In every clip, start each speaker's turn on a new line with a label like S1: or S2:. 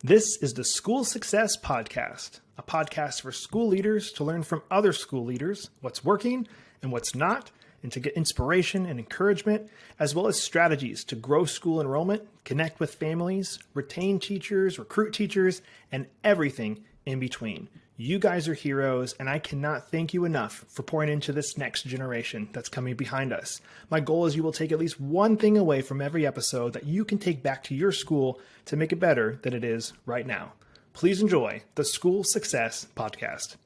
S1: This is the School Success Podcast, a podcast for school leaders to learn from other school leaders what's working and what's not, and to get inspiration and encouragement, as well as strategies to grow school enrollment, connect with families, retain teachers, recruit teachers, and everything in between. You guys are heroes, and I cannot thank you enough for pouring into this next generation that's coming behind us. My goal is you will take at least one thing away from every episode that you can take back to your school to make it better than it is right now. Please enjoy the School Success Podcast.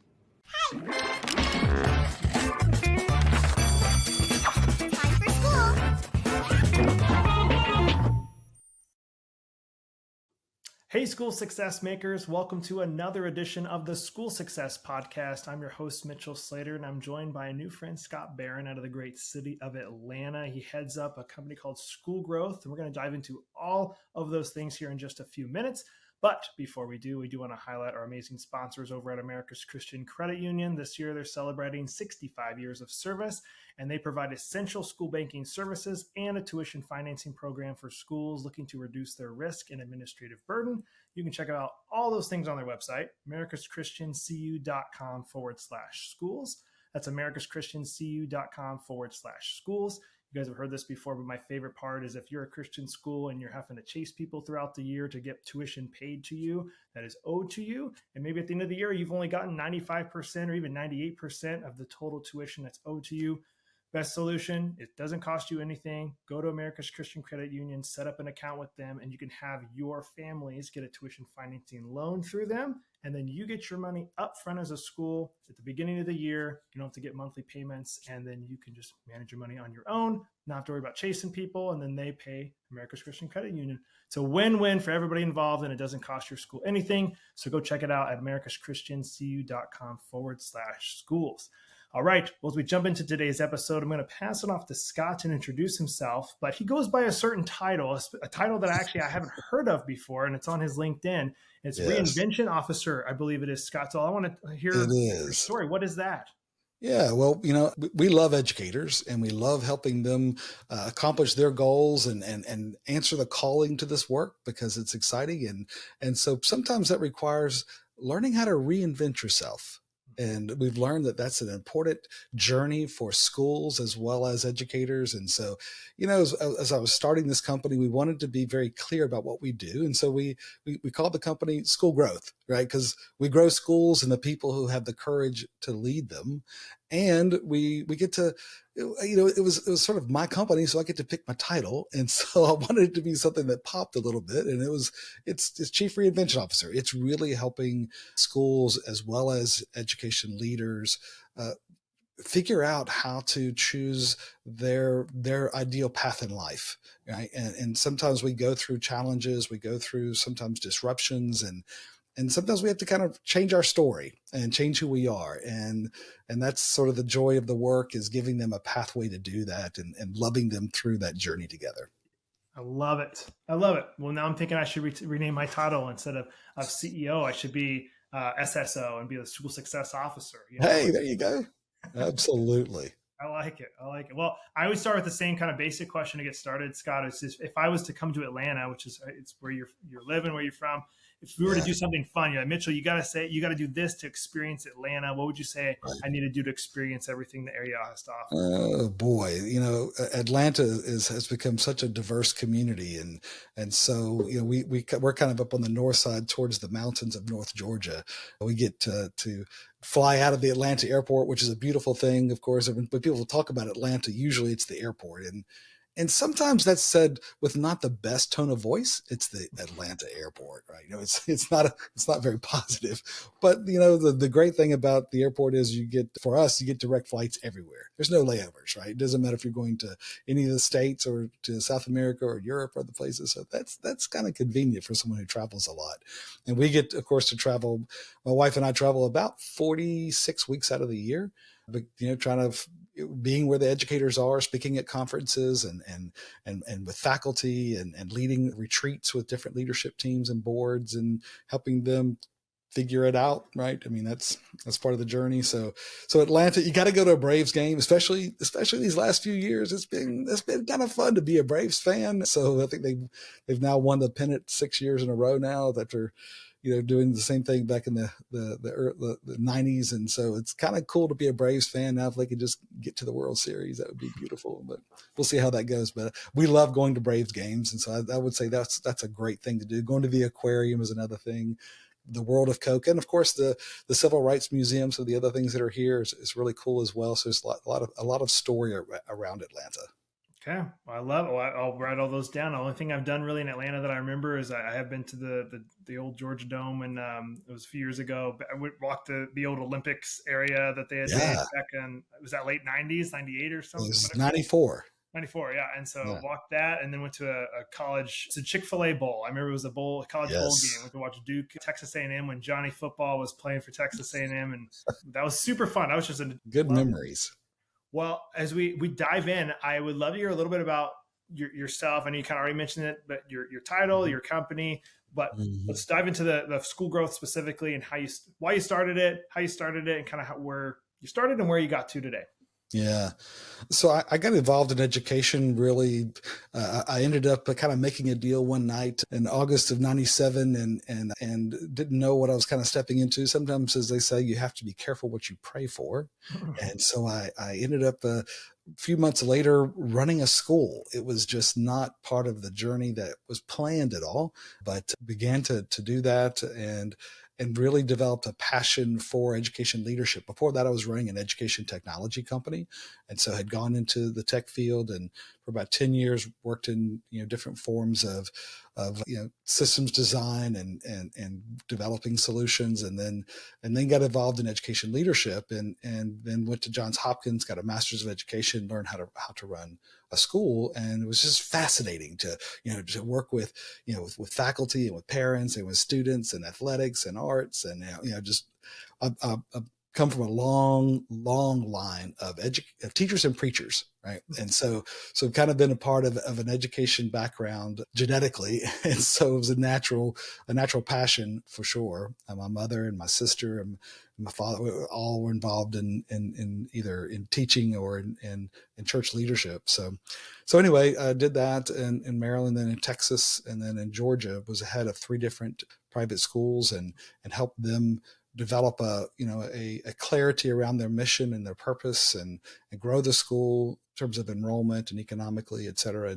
S1: Hey, School Success Makers. Welcome to another edition of the School Success Podcast. I'm your host, Mitchell Slater, and I'm joined by a new friend, Scott Barron, out of the great city of Atlanta. He heads up a company called School Growth, and we're going to dive into all of those things here in just a few minutes. But before we do want to highlight our amazing sponsors over at America's Christian Credit Union. This year, they're celebrating 65 years of service, and they provide essential school banking services and a tuition financing program for schools looking to reduce their risk and administrative burden. You can check out all those things on their website, americaschristiancu.com/schools. That's americaschristiancu.com/schools. You guys have heard this before, but my favorite part is if you're a Christian school and you're having to chase people throughout the year to get tuition paid to you that is owed to you, and maybe at the end of the year, you've only gotten 95% or even 98% of the total tuition that's owed to you. Best solution, it doesn't cost you anything. Go to America's Christian Credit Union, set up an account with them, and you can have your families get a tuition financing loan through them. And then you get your money up front as a school at the beginning of the year. You don't have to get monthly payments, and then you can just manage your money on your own, not have to worry about chasing people, and then they pay America's Christian Credit Union. It's a win-win for everybody involved, and it doesn't cost your school anything. So go check it out at americaschristiancu.com/schools. All right, well, as we jump into today's episode, I'm going to pass it off to Scott to introduce himself, but he goes by a certain title, a title that I haven't heard of before, and it's on his LinkedIn. It's Reinvention Officer, I believe it is, Scott. So I want to hear your story. What is that?
S2: Yeah, well, we love educators, and we love helping them accomplish their goals and answer the calling to this work because it's exciting. And so sometimes that requires learning how to reinvent yourself. And we've learned that that's an important journey for schools as well as educators. And so, as I was starting this company, we wanted to be very clear about what we do. And so we called the company School Growth, right? Because we grow schools and the people who have the courage to lead them. And we get to, it was sort of my company, so I get to pick my title. And so I wanted it to be something that popped a little bit. And it's Chief Reinvention Officer. It's really helping schools as well as education leaders figure out how to choose their ideal path in life, right? And sometimes we go through challenges, we go through sometimes disruptions, and sometimes we have to kind of change our story and change who we are. And that's sort of the joy of the work, is giving them a pathway to do that and loving them through that journey together.
S1: I love it. Well, now I'm thinking I should rename my title. Instead of CEO, I should be SSO and be the School Success Officer.
S2: Hey, there you go. Absolutely.
S1: I like it. Well, I always start with the same kind of basic question to get started, Scott. It's just, if I was to come to Atlanta, which is it's where you're living, where you're from, if we were to do something fun, you're like, Mitchell, you got to do this to experience Atlanta. What would you say I need to do to experience everything the area has to offer?
S2: Oh boy, Atlanta has become such a diverse community, and so we're kind of up on the north side towards the mountains of North Georgia. We get to fly out of the Atlanta airport, which is a beautiful thing. Of course, when people talk about Atlanta, usually it's the airport, and sometimes that's said with not the best tone of voice. It's the Atlanta airport, right? It's not very positive. But the great thing about the airport is you get direct flights everywhere. There's no layovers, right? It doesn't matter if you're going to any of the states or to South America or Europe or other places. So that's kind of convenient for someone who travels a lot. And we get, of course, to travel. My wife and I travel about 46 weeks out of the year, but trying to being where the educators are, speaking at conferences and with faculty and leading retreats with different leadership teams and boards and helping them figure it out, right? I mean, that's part of the journey. So Atlanta, you got to go to a Braves game, especially these last few years. It's been kind of fun to be a Braves fan. So I think they've now won the pennant 6 years in a row now, that they're, doing the same thing back in the 90s. And so it's kind of cool to be a Braves fan now. If they could just get to the World Series, that would be beautiful, but we'll see how that goes. But we love going to Braves games. And so I would say that's a great thing to do. Going to the aquarium is another thing. The world of Coke, and of course the civil rights museum. So the other things that are here is really cool as well. So there's a lot of story around Atlanta.
S1: Okay, well, I love it. Well, I'll write all those down. The only thing I've done really in Atlanta that I remember is I have been to the old Georgia Dome, and it was a few years ago. I walked the old Olympics area that they had made back in, was that late 90s, 98 or something?
S2: It was
S1: whatever.
S2: 94.
S1: 94, yeah. And so walked that, and then went to a college, it's a Chick-fil-A bowl. I remember it was a college bowl game. Went to watch Duke, Texas A&M when Johnny Football was playing for Texas A&M, and that was super fun. That was just
S2: good memories.
S1: Well, as we dive in, I would love to hear a little bit about yourself. I know you kind of already mentioned it, but your title, your company. But let's dive into the school growth specifically, and why you started it, how you started it, and kind of where you started and where you got to today.
S2: Yeah. So I got involved in education really. I ended up kind of making a deal one night in August of 97 and didn't know what I was kind of stepping into. Sometimes, as they say, you have to be careful what you pray for. And so I ended up a few months later running a school. It was just not part of the journey that was planned at all, but began to do that and really developed a passion for education leadership. Before that, I was running an education technology company. And so had gone into the tech field, and for about 10 years worked in, different forms of systems design and developing solutions. And then got involved in education leadership and then went to Johns Hopkins, got a master's of education, learned how to run a school. And it was just fascinating to work with faculty and with parents and with students and athletics and arts and just come from a long line of teachers and preachers, right? And so kind of been a part of an education background genetically, and so it was a natural passion for sure. My mother and my sister and my father all were involved in either in teaching or in church leadership. So anyway, I did that in Maryland, then in Texas, and then in Georgia. Was the head of 3 different private schools and helped them develop a clarity around their mission and their purpose and grow the school in terms of enrollment and economically, et cetera.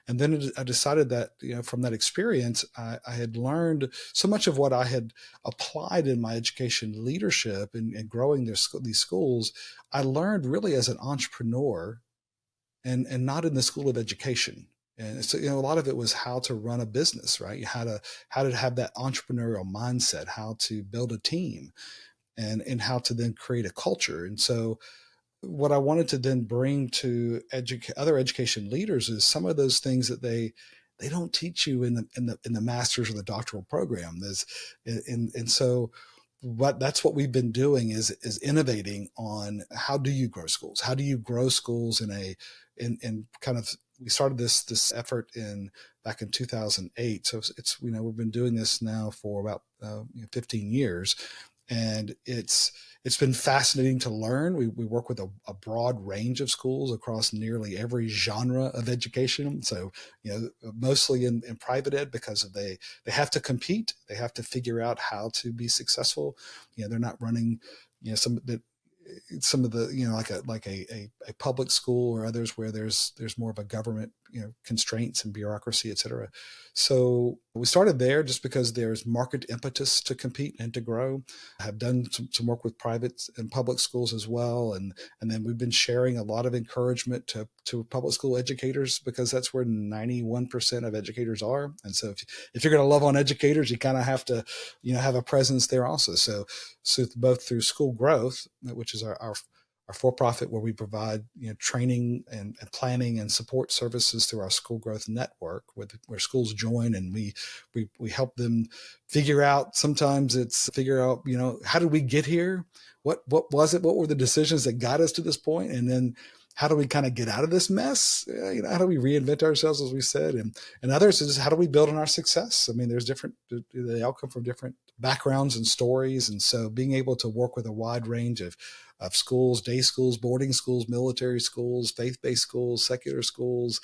S2: And then I decided that, from that experience, I had learned so much of what I had applied in my education leadership and growing these schools. I learned really as an entrepreneur and not in the school of education. And so, a lot of it was how to run a business, right? How to have that entrepreneurial mindset, how to build a team and how to then create a culture. And so what I wanted to then bring to other education leaders is some of those things that they don't teach you in the master's or the doctoral program. So that's what we've been doing is innovating on how do you grow schools? How do you grow schools in kind of, we started this effort back in 2008. So it's we've been doing this now for about 15 years, and it's been fascinating to learn. We work with a broad range of schools across nearly every genre of education. So mostly in private ed because they have to compete. They have to figure out how to be successful. They're not running some of the like a public school or others where there's more of a government constraints and bureaucracy, et cetera. So we started there just because there's market impetus to compete and to grow. I have done some work with private and public schools as well, and then we've been sharing a lot of encouragement to public school educators because that's where 91% of educators are. And so if you're going to love on educators, you kind of have to have a presence there also. So both through school growth, which is our for-profit, where we provide training and planning and support services through our school growth network, where schools join, and we help them figure out. Sometimes it's how did we get here? What was it? What were the decisions that got us to this point? And then how do we kind of get out of this mess? How do we reinvent ourselves, as we said? And others is how do we build on our success? I mean, there's different, they all come from different backgrounds and stories. And so being able to work with a wide range of schools, day schools, boarding schools, military schools, faith-based schools, secular schools,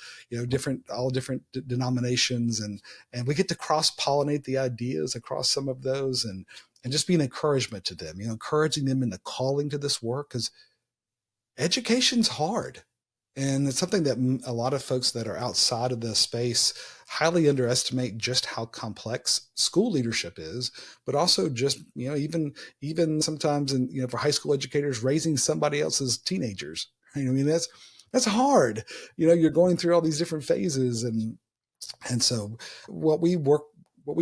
S2: all different denominations. And we get to cross-pollinate the ideas across some of those and just be an encouragement to them, encouraging them in the calling to this work, because education's hard. And it's something that a lot of folks that are outside of the space highly underestimate just how complex school leadership is, but also just, even sometimes for high school educators, raising somebody else's teenagers. I mean, that's hard. You're going through all these different phases. And so what we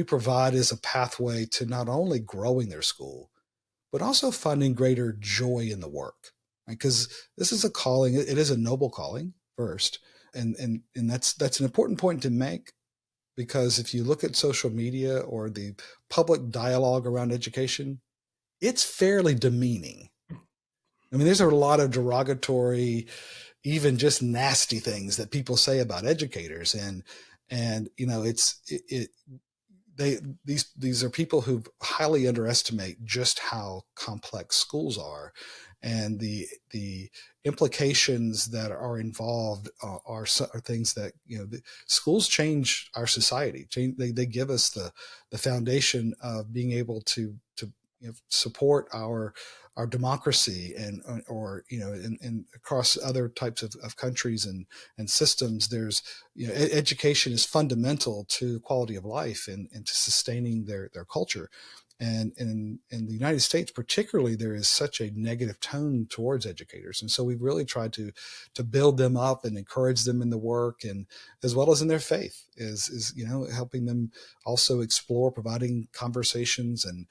S2: provide is a pathway to not only growing their school, but also finding greater joy in the work. Because this is a calling, it is a noble calling first. And that's an important point to make, because if you look at social media or the public dialogue around education, it's fairly demeaning. I mean, there's a lot of derogatory, even just nasty things that people say about educators. These are people who highly underestimate just how complex schools are, and the implications that are involved are things that schools change our society. They give us the foundation of being able to support our democracy and across other types of countries and systems. There's education is fundamental to quality of life and to sustaining their culture. And in the United States, particularly, there is such a negative tone towards educators. And so we've really tried to build them up and encourage them in the work, and as well as in their faith, is helping them also explore, providing conversations and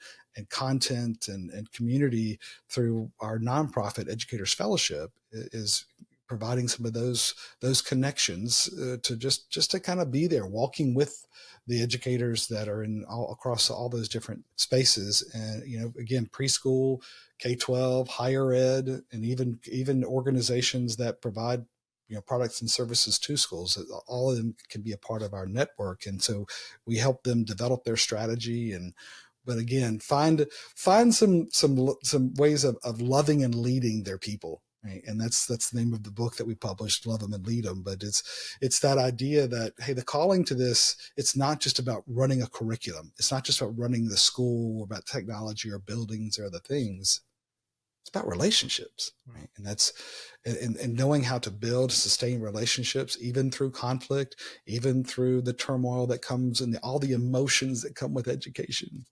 S2: content and community through our nonprofit Educators Fellowship is providing some of those connections to just to kind of be there, walking with the educators that are across all those different spaces. And, again, preschool, K-12, higher ed, and even organizations that provide, products and services to schools. All of them can be a part of our network. And so we help them develop their strategy but again, find some ways of loving and leading their people. Right? And that's the name of the book that we published, Love Them and Lead Them. But it's that idea that, hey, the calling to this, it's not just about running a curriculum. It's not just about running the school or about technology or buildings or other things. It's about relationships. Right? And that's and knowing how to build, sustain relationships, even through conflict, even through the turmoil that comes and all the emotions that come with education.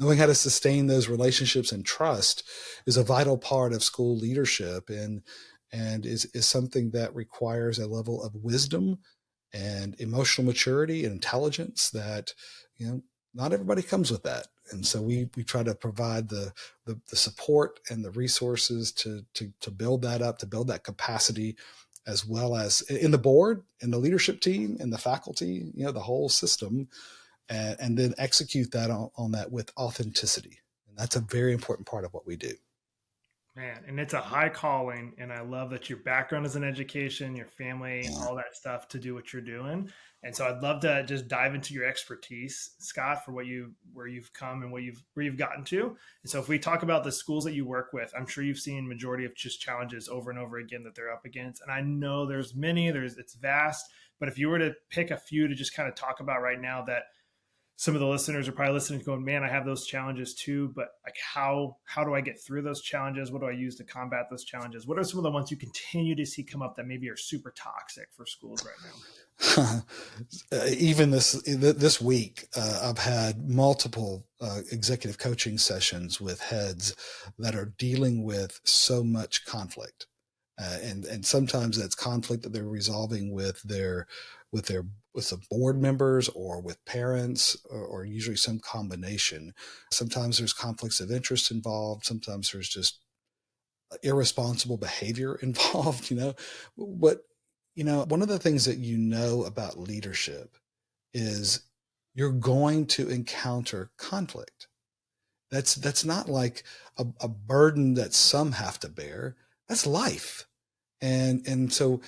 S2: Knowing how to sustain those relationships and trust is a vital part of school leadership, and is something that requires a level of wisdom and emotional maturity and intelligence that, not everybody comes with that. And so we try to provide the support and the resources to build that up, to build that capacity, as well as in the board and the leadership team and the faculty, the whole system. And then execute that on that with authenticity. And that's a very important part of what we do.
S1: Man, and it's a high calling. And I love that your background is in education, your family, all that stuff to do what you're doing. And so I'd love to just dive into your expertise, Scott, for where you've come and where you've gotten to. And so if we talk about the schools that you work with, I'm sure you've seen majority of just challenges over and over again that they're up against. And I know there's many, it's vast, but if you were to pick a few to just kind of talk about right now that some of the listeners are probably listening going, man, I have those challenges too, but like how do I get through those challenges? What do I use to combat those challenges? What are some of the ones you continue to see come up that maybe are super toxic for schools right
S2: now? Even this week, I've had multiple executive coaching sessions with heads that are dealing with so much conflict. And sometimes that's conflict that they're resolving with some board members or with parents, or usually some combination. Sometimes there's conflicts of interest involved. Sometimes there's just irresponsible behavior involved, But, one of the things that about leadership is you're going to encounter conflict. That's not like a burden that some have to bear. That's life. And so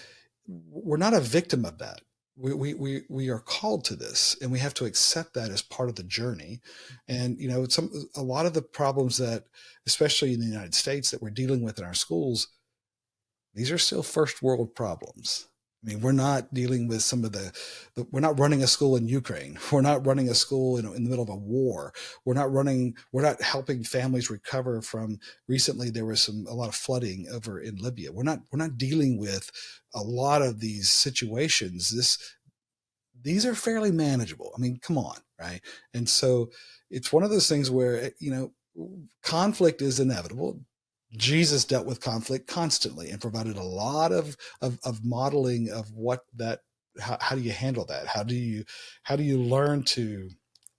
S2: we're not a victim of that. We are called to this, and we have to accept that as part of the journey. And a lot of the problems that, especially in the United States, that we're dealing with in our schools, these are still first world problems. I mean, we're not dealing with some of we're not running a school in Ukraine. We're not running a school in the middle of a war. We're not helping families recover from, recently there was a lot of flooding over in Libya. We're not dealing with a lot of these situations. These are fairly manageable. I mean, come on, right? And so it's one of those things where, conflict is inevitable. Jesus dealt with conflict constantly and provided a lot of modeling of how do you handle that? How do you learn to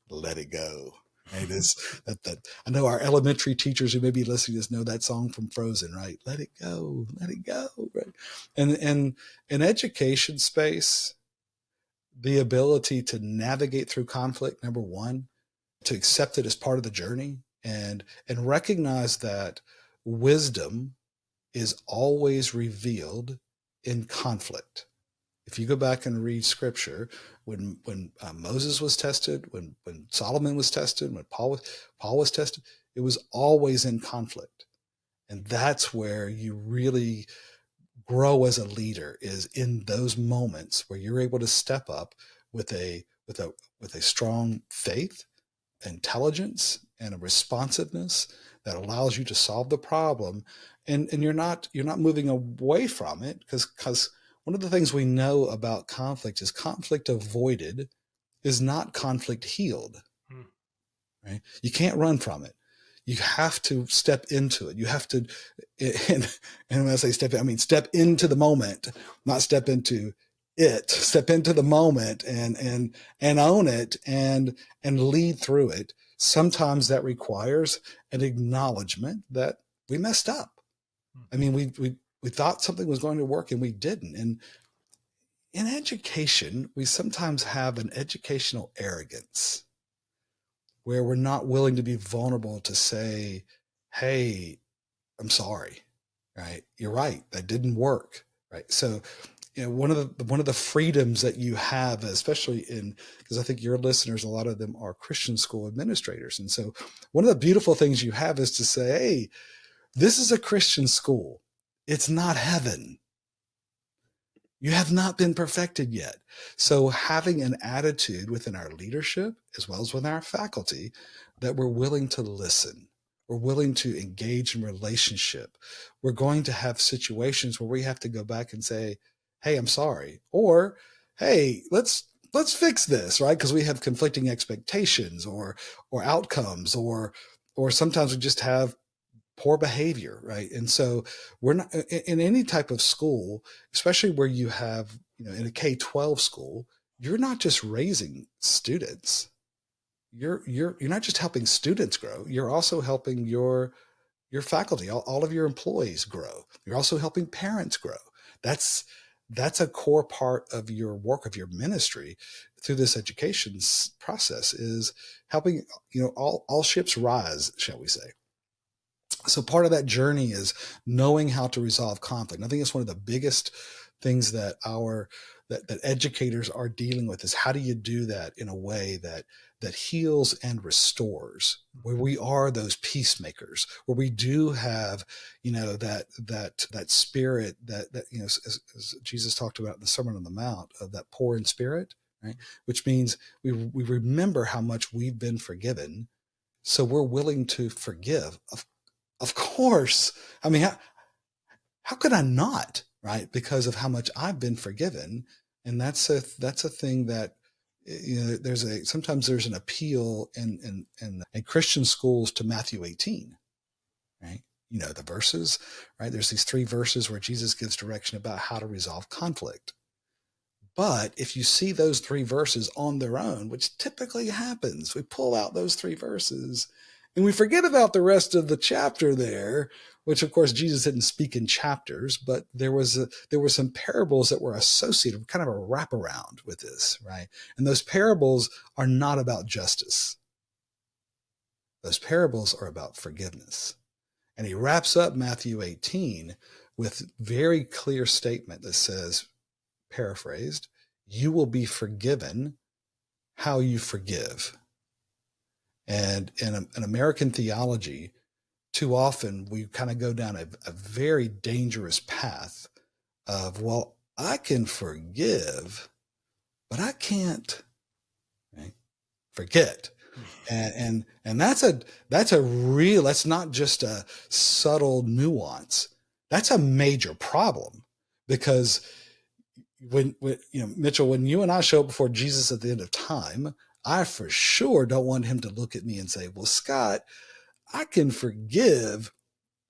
S2: let it go? Right? I know our elementary teachers who may be listening to this know that song from Frozen, right? Let it go, right? And in education space, the ability to navigate through conflict, number one, to accept it as part of the journey, and recognize that wisdom is always revealed in conflict. If you go back and read scripture, when Moses was tested, when Solomon was tested, when Paul was tested, it was always in conflict. And that's where you really grow as a leader, is in those moments where you're able to step up with a strong faith, intelligence, and a responsiveness that allows you to solve the problem, and you're not moving away from it, because one of the things we know about conflict is conflict avoided is not conflict healed. Right? You can't run from it. You have to step into it. You have to, and when I say step in, I mean step into the moment, not step into it. Step into the moment and own it and lead through it. Sometimes that requires an acknowledgement that we messed up. I mean, we thought something was going to work and we didn't. And in education, we sometimes have an educational arrogance where we're not willing to be vulnerable to say, hey, I'm sorry, right? You're right. That didn't work, right? So, one of the freedoms that you have, especially because I think your listeners, a lot of them are Christian school administrators. And so one of the beautiful things you have is to say, hey, this is a Christian school. It's not heaven. You have not been perfected yet. So having an attitude within our leadership, as well as with our faculty, that we're willing to listen, we're willing to engage in relationship. We're going to have situations where we have to go back and say, hey, I'm sorry. Or, hey, let's fix this, right? Because we have conflicting expectations or outcomes, or sometimes we just have poor behavior, right? And so we're not in any type of school, especially where you have, in a K-12 school, you're not just raising students. You're not just helping students grow. You're also helping your faculty, all of your employees grow. You're also helping parents grow. That's a core part of your work, of your ministry through this education process, is helping, all ships rise, shall we say. So part of that journey is knowing how to resolve conflict. And I think it's one of the biggest things that that educators are dealing with, is how do you do that in a way that heals and restores, where we are those peacemakers, where we do have, that spirit that as Jesus talked about in the Sermon on the Mount, of that poor in spirit, right? Which means we remember how much we've been forgiven, so we're willing to forgive. Of course. I mean, how could I not, right? Because of how much I've been forgiven. And that's a thing that, sometimes there's an appeal in Christian schools to Matthew 18, right? The verses, right? There's these 3 verses where Jesus gives direction about how to resolve conflict. But if you see those 3 verses on their own, which typically happens, we pull out those 3 verses and we forget about the rest of the chapter there, which of course Jesus didn't speak in chapters, but there were some parables that were associated, kind of a wraparound with this, right? And those parables are not about justice. Those parables are about forgiveness. And he wraps up Matthew 18 with very clear statement that says, paraphrased, you will be forgiven how you forgive. And in American theology, too often we kind of go down a very dangerous path of, well, I can forgive, but I can't, right, forget. And that's not just a subtle nuance. That's a major problem, because when Mitchell, when you and I show up before Jesus at the end of time, I for sure don't want him to look at me and say, well, Scott, I can forgive,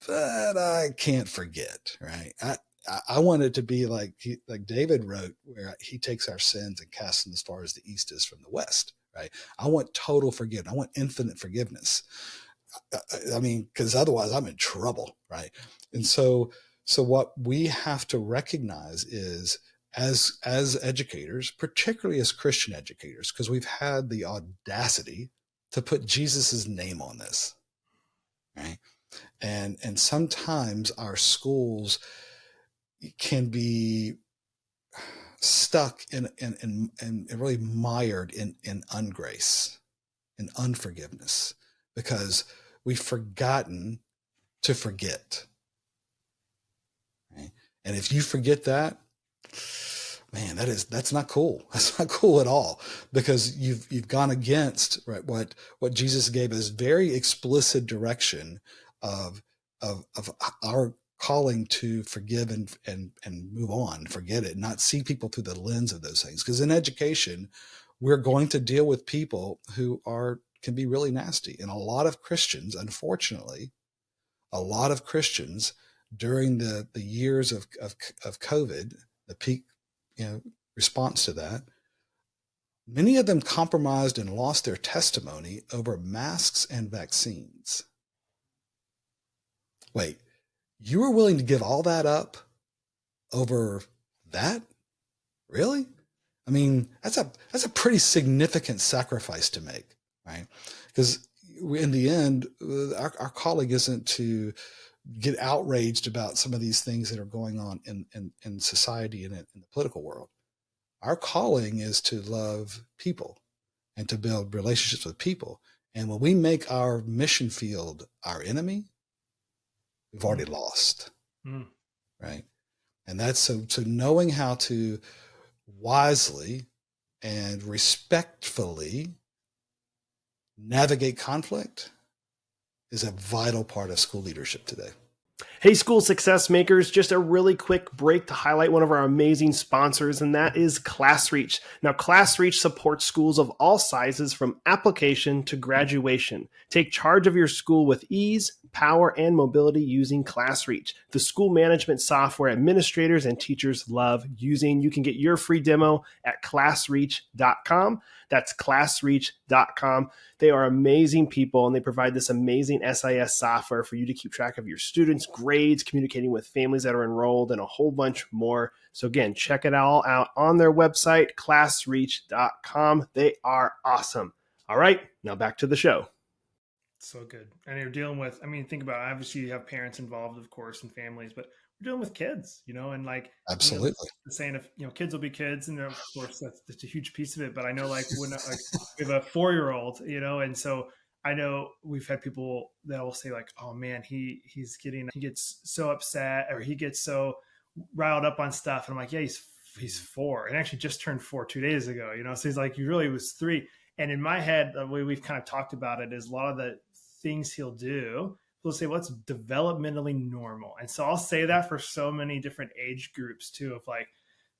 S2: but I can't forget, right? I want it to be like David wrote, where he takes our sins and casts them as far as the east is from the west, right? I want total forgiveness. I want infinite forgiveness. I mean, because otherwise I'm in trouble, right? And so what we have to recognize is, as educators, particularly as Christian educators, because we've had the audacity to put Jesus's name on this, right? And sometimes our schools can be stuck in really mired in ungrace and unforgiveness, because we've forgotten to forget. Right? And if you forget that, man, that's not cool. That's not cool at all, because you've gone against, right, what Jesus gave us very explicit direction of our calling to forgive and move on, forget it, not see people through the lens of those things. Because in education, we're going to deal with people who can be really nasty. And a lot of Christians, unfortunately, during the years of COVID, the peak response to that, many of them compromised and lost their testimony over masks and vaccines. Wait, you were willing to give all that up over that? Really? I mean, that's a pretty significant sacrifice to make, right? Because in the end, our calling isn't to get outraged about some of these things that are going on in society and in the political world. Our calling is to love people and to build relationships with people. And when we make our mission field our enemy, we've already lost, right? And that's so knowing how to wisely and respectfully navigate conflict is a vital part of school leadership today.
S3: Hey, school success makers, just a really quick break to highlight one of our amazing sponsors, and that is ClassReach. Now, ClassReach supports schools of all sizes from application to graduation. Take charge of your school with ease, power, and mobility using ClassReach, the school management software administrators and teachers love using. You can get your free demo at classreach.com. That's classreach.com. They are amazing people, and they provide this amazing SIS software for you to keep track of your students' grades, communicating with families that are enrolled, and a whole bunch more. So again, check it all out on their website, classreach.com. They are awesome. All right, now back to the show.
S1: So good. And you're dealing with, I mean, think about it, obviously you have parents involved, of course, and families, but we're dealing with kids, and like,
S2: absolutely,
S1: saying if, kids will be kids, and of course that's a huge piece of it. But I know, like, when like we have a 4-year-old, and so I know we've had people that will say like, oh man, he gets so upset, or he gets so riled up on stuff. And I'm like, yeah, he's 4 and actually just turned 4 2 days ago, so he's like, he really was 3. And in my head, the way we've kind of talked about it is a lot of the things he'll do, we'll say, well, it's developmentally normal. And so I'll say that for so many different age groups too, of like,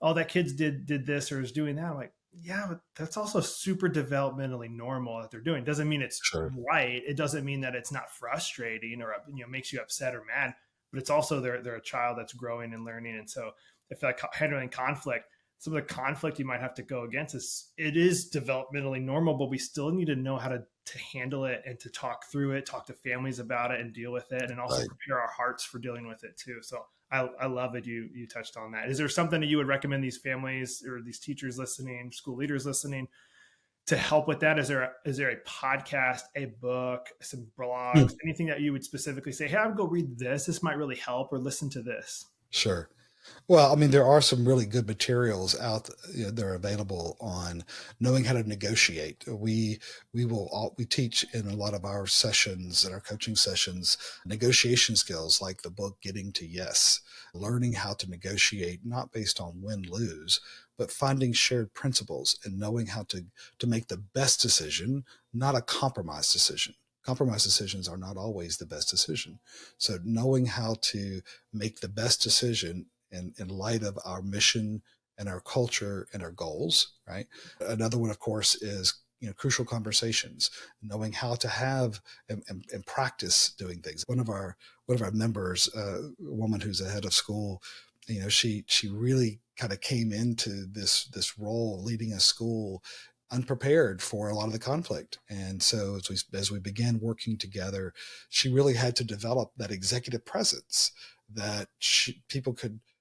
S1: oh, that kid's did this or is doing that. I'm like, yeah, but that's also super developmentally normal that they're doing. Doesn't mean it's right. It doesn't mean that it's not frustrating or, makes you upset or mad, but it's also they're a child that's growing and learning. And so I feel like handling conflict, some of the conflict you might have to go against is developmentally normal, but we still need to know how to handle it and to talk through it, talk to families about it and deal with it, and also prepare our hearts for dealing with it too. So I love it. You touched on that. Is there something that you would recommend these families or these teachers listening, school leaders listening, to help with that? Is there a podcast, a book, some blogs, anything that you would specifically say, hey, I would go read this. This might really help, or listen to this?
S2: Sure. Well, I mean, there are some really good materials out that are available on knowing how to negotiate. We teach in a lot of our sessions and our coaching sessions negotiation skills like the book Getting to Yes, learning how to negotiate not based on win lose, but finding shared principles and knowing how to make the best decision, not a compromise decision. Compromise decisions are not always the best decision. So knowing how to make the best decision in light of our mission and our culture and our goals, right? Another one, of course, is crucial conversations, knowing how to have and practice doing things. One of our members, a woman who's a head of school, she really kind of came into this role leading a school unprepared for a lot of the conflict. And so as we began working together, she really had to develop that executive presence that people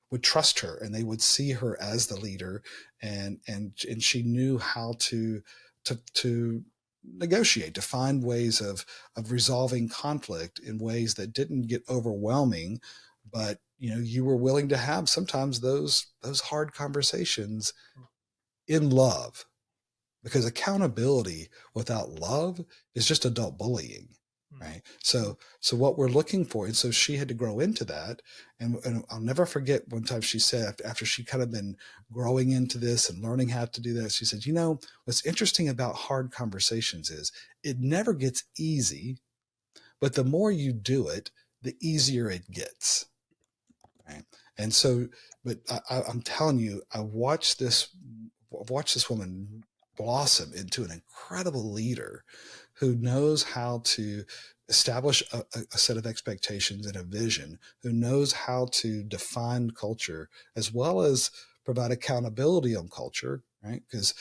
S2: would trust her and they would see her as the leader, and she knew how to negotiate, to find ways of resolving conflict in ways that didn't get overwhelming, but you were willing to have sometimes those hard conversations in love, because accountability without love is just adult bullying. Right. So what we're looking for, and so she had to grow into that. And I'll never forget one time she said, after she kind of been growing into this and learning how to do that, she said, what's interesting about hard conversations is it never gets easy, but the more you do it, the easier it gets. Right. And so, but I'm telling you, I've watched this woman blossom into an incredible leader who knows how to establish a set of expectations and a vision, who knows how to define culture as well as provide accountability on culture, right? Because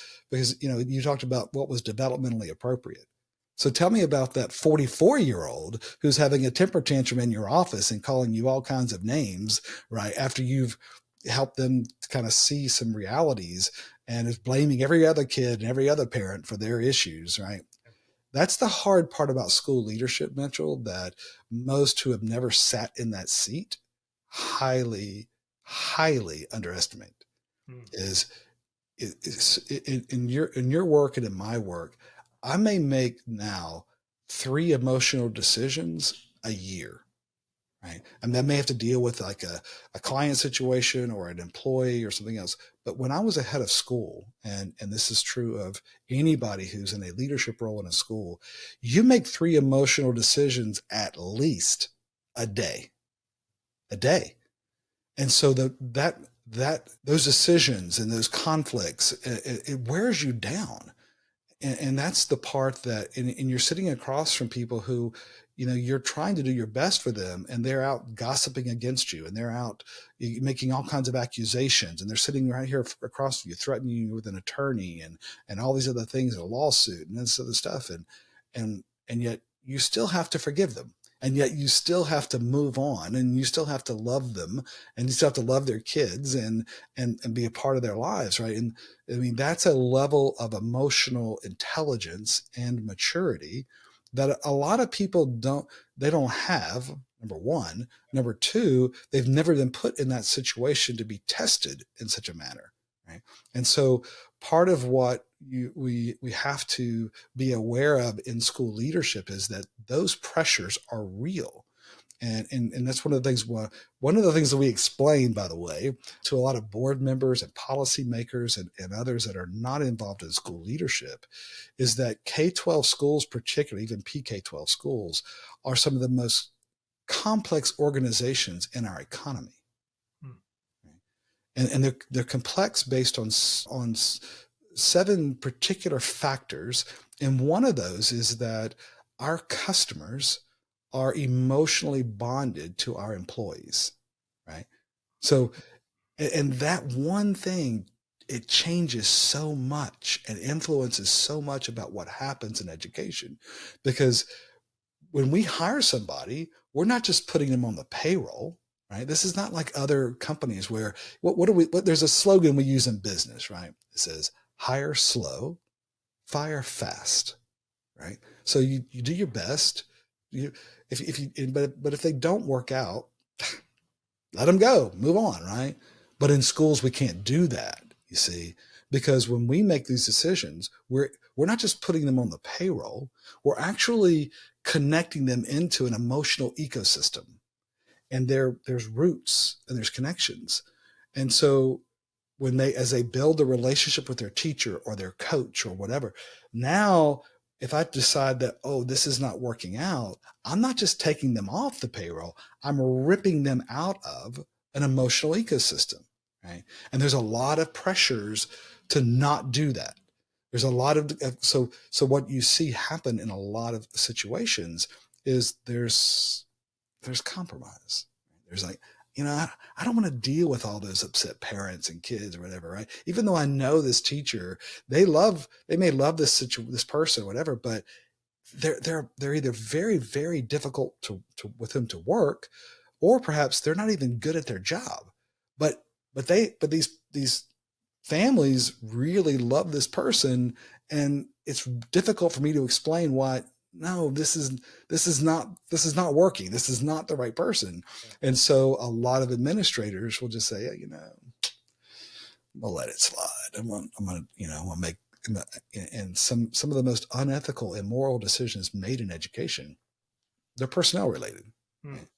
S2: you talked about what was developmentally appropriate. So tell me about that 44-year-old who's having a temper tantrum in your office and calling you all kinds of names, right? After you've helped them kind of see some realities and is blaming every other kid and every other parent for their issues, right? That's the hard part about school leadership, Mitchell, that most who have never sat in that seat highly, highly underestimate. Is in your work and in my work, I may make now 3 emotional decisions a year. Right. And I may have to deal with like a client situation or an employee or something else. But when I was a head of school, and this is true of anybody who's in a leadership role in a school, you make 3 emotional decisions at least a day. And so those decisions and those conflicts, it wears you down. And that's the part that, and you're sitting across from people who, you're trying to do your best for them, and they're out gossiping against you, and they're out making all kinds of accusations, and they're sitting right here across from you, threatening you with an attorney and all these other things, a lawsuit and this other stuff. And yet you still have to forgive them. And yet you still have to move on, and you still have to love them, and you still have to love their kids and be a part of their lives. Right. And I mean, that's a level of emotional intelligence and maturity that a lot of people don't have, number one. Number two, they've never been put in that situation to be tested in such a manner. Right. And so part of what we have to be aware of in school leadership is that those pressures are real. And that's one of the things that we explain, by the way, to a lot of board members and policymakers and others that are not involved in school leadership, is that K-12 schools, particularly even PK-12 schools, are some of the most complex organizations in our economy. And they're complex based on 7 particular factors. And one of those is that our customers are emotionally bonded to our employees, right? So, and that one thing, it changes so much and influences so much about what happens in education. Because when we hire somebody, we're not just putting them on the payroll, right? This is not like other companies where there's a slogan we use in business, right? It says, hire slow, fire fast, right? So you do your best. But if they don't work out, let them go, move on, right? But in schools, we can't do that, you see, because when we make these decisions, we're not just putting them on the payroll, we're actually connecting them into an emotional ecosystem. And there's roots and there's connections. And so as they build a relationship with their teacher or their coach or whatever, now if I decide that, oh, this is not working out, I'm not just taking them off the payroll, I'm ripping them out of an emotional ecosystem, right? And there's a lot of pressures to not do that. There's a lot of, so what you see happen in a lot of situations is there's compromise. There's like, I don't want to deal with all those upset parents and kids or whatever, right? Even though I know this teacher, they may love this person or whatever, but they're either very, very difficult with them to work, or perhaps they're not even good at their job. But these families really love this person, and it's difficult for me to explain why. No, this is not working. This is not the right person. And so a lot of administrators will just say, we'll let it slide. I'm gonna make, and some of the most unethical, immoral decisions made in education, they're personnel related. Right?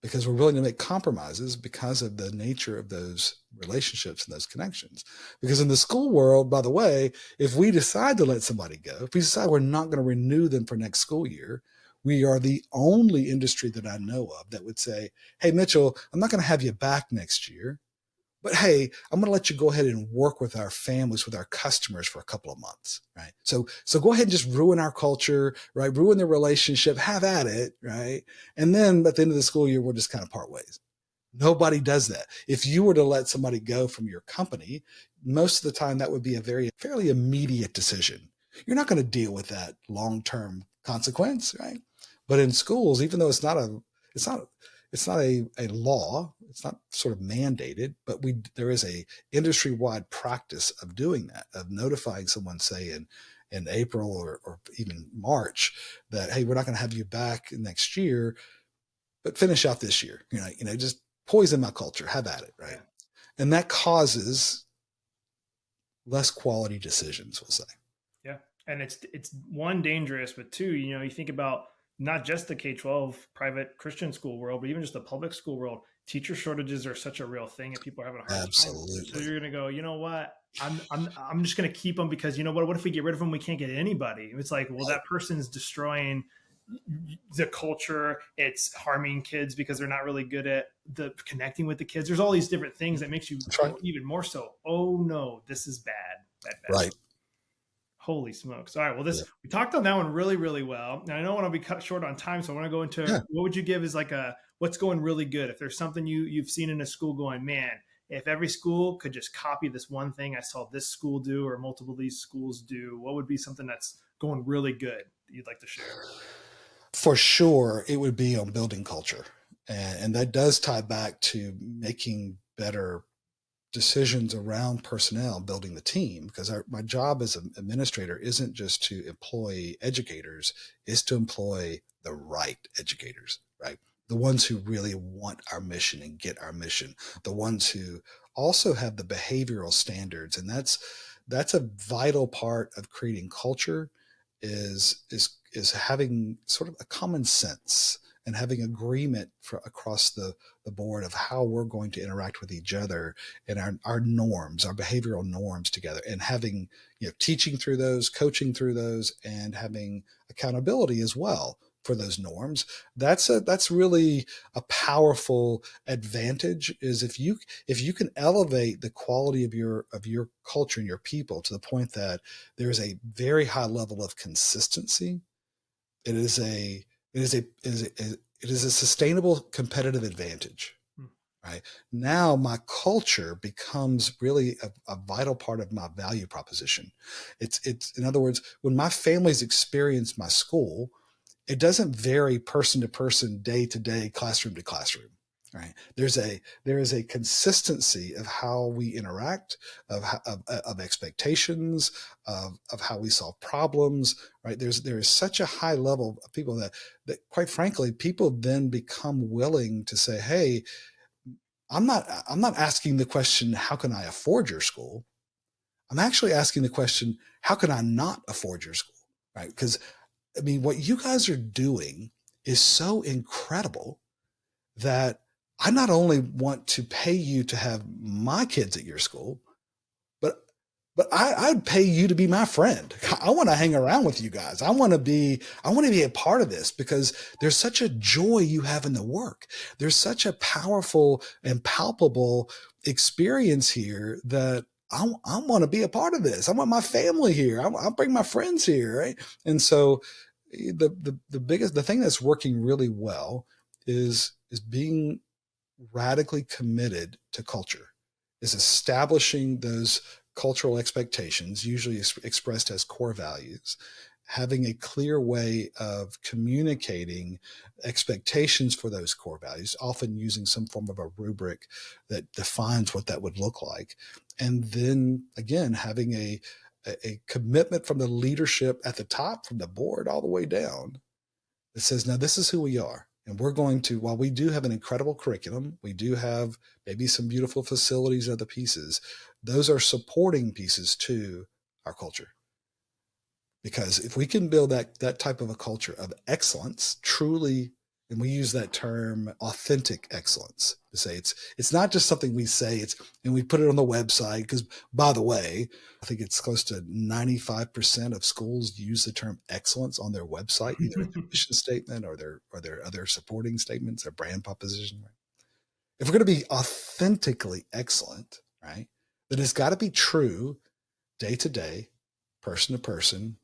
S2: Because we're willing to make compromises because of the nature of those relationships and those connections. Because in the school world, by the way, if we decide to let somebody go, if we decide we're not going to renew them for next school year, we are the only industry that I know of that would say, hey, Mitchell, I'm not going to have you back next year, but hey, I'm going to let you go ahead and work with our families, with our customers for a couple of months, right? So go ahead and just ruin our culture, right? Ruin the relationship, have at it, right? And then at the end of the school year, we'll just kind of part ways. Nobody does that. If you were to let somebody go from your company, most of the time that would be a fairly immediate decision. You're not going to deal with that long-term consequence, right? But in schools, even though it's not a law, it's not sort of mandated, but there is a industry-wide practice of doing that, of notifying someone, say in April or even March, that, hey, we're not going to have you back next year, but finish out this year. Just poison my culture, have at it, right? Yeah. And that causes less quality decisions, we'll say.
S1: Yeah, and it's one, dangerous, but two, you think about not just the K-12 private Christian school world, but even just the public school world. Teacher shortages are such a real thing, and people are having a hard time. So you're going to go, you know what? I'm just going to keep them because what if we get rid of them? We can't get anybody. It's like, well, that person is destroying the culture. It's harming kids because they're not really good at connecting with the kids. There's all these different things that makes you even more so, oh no, this is bad.
S2: Right.
S1: Holy smokes. All right. Well, we talked on that one really, really well. Now I don't want to be cut short on time, so I want to go into what would you give as like what's going really good? If there's something you've seen in a school going, man, if every school could just copy this one thing I saw this school do or multiple of these schools do, what would be something that's going really good that you'd like to share?
S2: For sure, it would be on building culture. And that does tie back to making better decisions around personnel, building the team, because my job as an administrator isn't just to employ educators, it's to employ the right educators, right? The ones who really want our mission and get our mission, the ones who also have the behavioral standards. And that's a vital part of creating culture, is having sort of a common sense and having agreement across the board of how we're going to interact with each other and our norms, our behavioral norms together, and having, teaching through those, coaching through those, and having accountability as well for those norms. That's really a powerful advantage, is if you can elevate the quality of your culture and your people to the point that there's a very high level of consistency. It is a sustainable competitive advantage, right? Now my culture becomes really a vital part of my value proposition. It's in other words, when my families experience my school, it doesn't vary person to person, day to day, classroom to classroom. Right. There is a consistency of how we interact, of expectations, of how we solve problems. Right. There is such a high level of people that quite frankly, people then become willing to say, hey, I'm not asking the question, how can I afford your school? I'm actually asking the question, how can I not afford your school? Right? Because I mean, what you guys are doing is so incredible that I not only want to pay you to have my kids at your school, but I'd pay you to be my friend. I want to hang around with you guys. I want to be a part of this because there's such a joy you have in the work. There's such a powerful and palpable experience here that I want to be a part of this. I want my family here. I'll bring my friends here, right? And so the thing that's working really well is being radically committed to culture, is establishing those cultural expectations, usually expressed as core values, having a clear way of communicating expectations for those core values, often using some form of a rubric that defines what that would look like. And then again, having a commitment from the leadership at the top, from the board all the way down, that says, now this is who we are. And we're going to, while we do have an incredible curriculum, we do have maybe some beautiful facilities, other pieces, those are supporting pieces to our culture. Because if we can build that type of a culture of excellence, truly, and we use that term authentic excellence to say it's not just something we say, and we put it on the website, because by the way, I think it's close to 95% of schools use the term excellence on their website, either in their mission statement or their other supporting statements, their brand proposition. Right? If we're going to be authentically excellent, right, then it's got to be true day to day, person to person,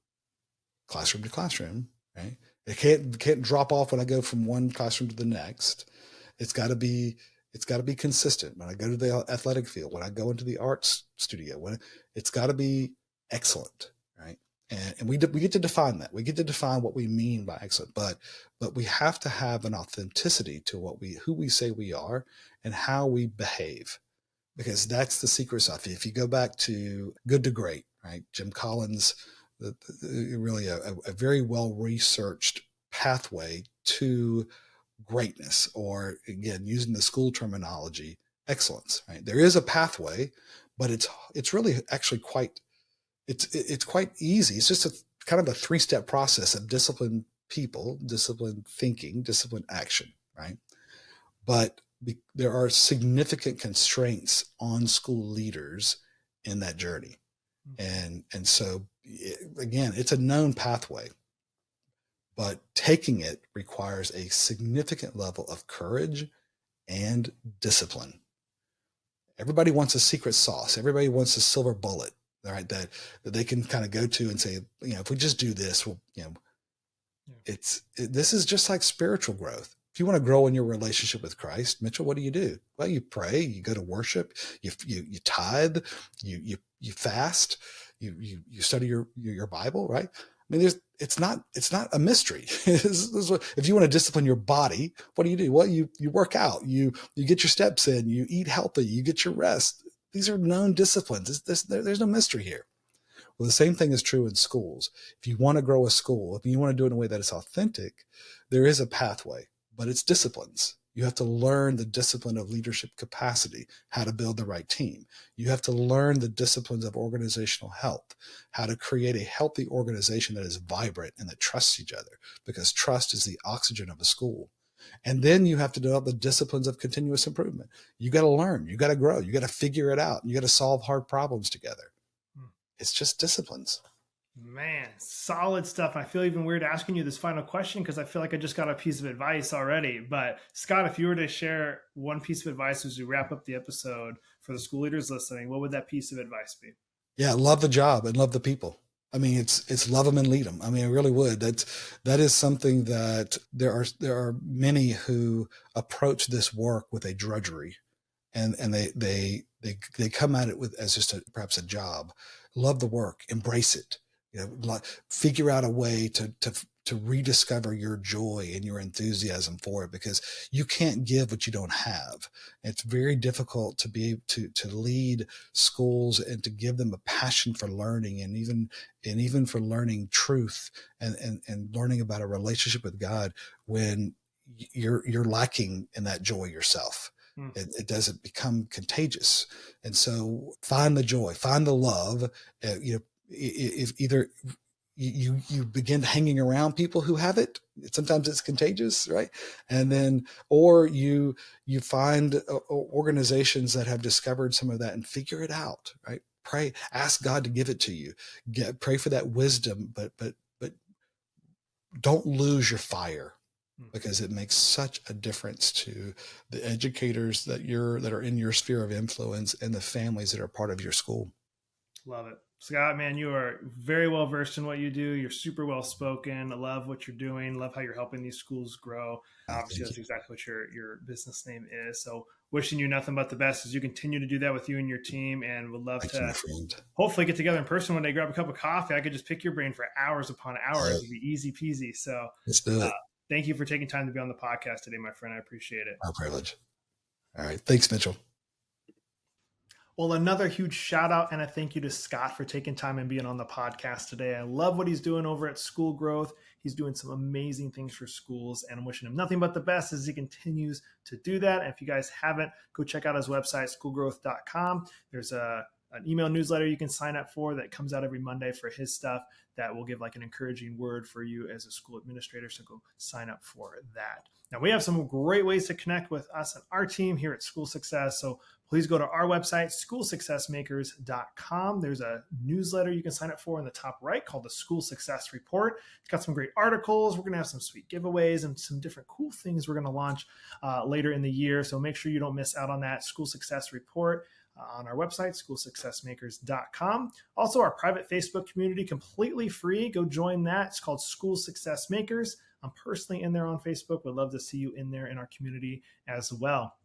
S2: classroom to classroom, right? It can't drop off when I go from one classroom to the next. It's got to be consistent. When I go to the athletic field, when I go into the arts studio, it's got to be excellent, right? And we get to define that. We get to define what we mean by excellent, but we have to have an authenticity to who we say we are and how we behave, because that's the secret sauce. If you go back to Good to Great, right? Jim Collins, really a very well-researched pathway to greatness, or again, using the school terminology, excellence, right? There is a pathway, but it's really actually quite easy. It's just kind of a 3-step process of disciplined people, disciplined thinking, disciplined action, right? But there are significant constraints on school leaders in that journey. And so again, it's a known pathway, but taking it requires a significant level of courage and discipline. Everybody wants a secret sauce. Everybody wants a silver bullet, right? That they can kind of go to and say, if we just do this, this is just like spiritual growth. If you want to grow in your relationship with Christ, Mitchell, what do? Well, you pray, you go to worship, you tithe, you fast, you study your Bible, right? I mean, it's not a mystery. If you want to discipline your body, what do? Well, you work out, you get your steps in, you eat healthy, you get your rest. These are known disciplines. There's no mystery here. Well, the same thing is true in schools. If you want to grow a school, if you want to do it in a way that is authentic, there is a pathway, but it's disciplines. You have to learn the discipline of leadership capacity, how to build the right team. You have to learn the disciplines of organizational health, how to create a healthy organization that is vibrant and that trusts each other, because trust is the oxygen of a school. And then you have to develop the disciplines of continuous improvement. You got to learn, you got to grow, you got to figure it out, you got to solve hard problems together. It's just disciplines.
S1: Man, solid stuff. I feel even weird asking you this final question because I feel like I just got a piece of advice already. But Scott, if you were to share one piece of advice as we wrap up the episode for the school leaders listening, what would that piece of advice be?
S2: Yeah, love the job and love the people. I mean, it's love them and lead them. I mean, I really would. That is something that there are many who approach this work with a drudgery, and they come at it as just perhaps a job. Love the work, embrace it. Figure out a way to rediscover your joy and your enthusiasm for it, because you can't give what you don't have. It's very difficult to be to lead schools and to give them a passion for learning, and even for learning truth and learning about a relationship with God when you're lacking in that joy yourself. It doesn't become contagious. And so find the joy, find the love. If either you begin hanging around people who have it, sometimes it's contagious, right? And then, or you find organizations that have discovered some of that and figure it out, right? Pray, ask God to give it to you. Pray for that wisdom, but don't lose your fire, because it makes such a difference to the educators that are in your sphere of influence and the families that are part of your school.
S1: Love it. Scott, man, you are very well versed in what you do. You're super well spoken. I love what you're doing. Love how you're helping these schools grow. Obviously, that's exactly what your business name is. So wishing you nothing but the best as you continue to do that with you and your team, and would love to hopefully get together in person one day, grab a cup of coffee. I could just pick your brain for hours upon hours. It'd be easy peasy. So
S2: let's do it.
S1: Thank you for taking time to be on the podcast today, my friend. I appreciate it.
S2: Our privilege. All right. Thanks, Mitchell.
S1: Well, another huge shout out and a thank you to Scott for taking time and being on the podcast today. I love what he's doing over at School Growth. He's doing some amazing things for schools, and I'm wishing him nothing but the best as he continues to do that. And if you guys haven't, go check out his website, schoolgrowth.com. There's an email newsletter you can sign up for that comes out every Monday for his stuff that will give like an encouraging word for you as a school administrator. So go sign up for that. Now, we have some great ways to connect with us and our team here at School Success. So please go to our website, schoolsuccessmakers.com. There's a newsletter you can sign up for in the top right called the School Success Report. It's got some great articles. We're going to have some sweet giveaways and some different cool things we're going to launch later in the year. So make sure you don't miss out on that School Success Report on our website, schoolsuccessmakers.com. Also, our private Facebook community, completely free. Go join that. It's called School Success Makers. I'm personally in there on Facebook. Would love to see you in there in our community as well.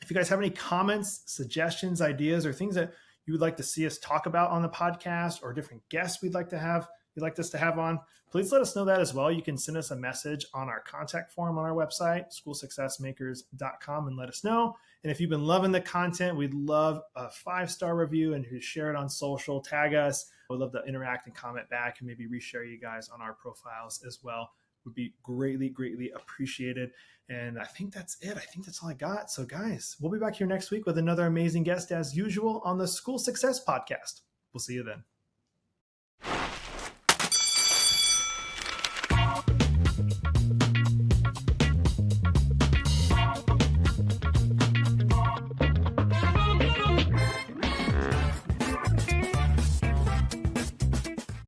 S1: If you guys have any comments, suggestions, ideas, or things that you would like to see us talk about on the podcast, or different guests you'd like us to have on, please let us know that as well. You can send us a message on our contact form on our website, schoolsuccessmakers.com, and let us know. And if you've been loving the content, we'd love a 5-star review, and to share it on social, tag us. We'd love to interact and comment back, and maybe reshare you guys on our profiles as well. Would be greatly, greatly appreciated. And I think that's it. I think that's all I got. So guys, we'll be back here next week with another amazing guest as usual on the School Success Podcast. We'll see you then.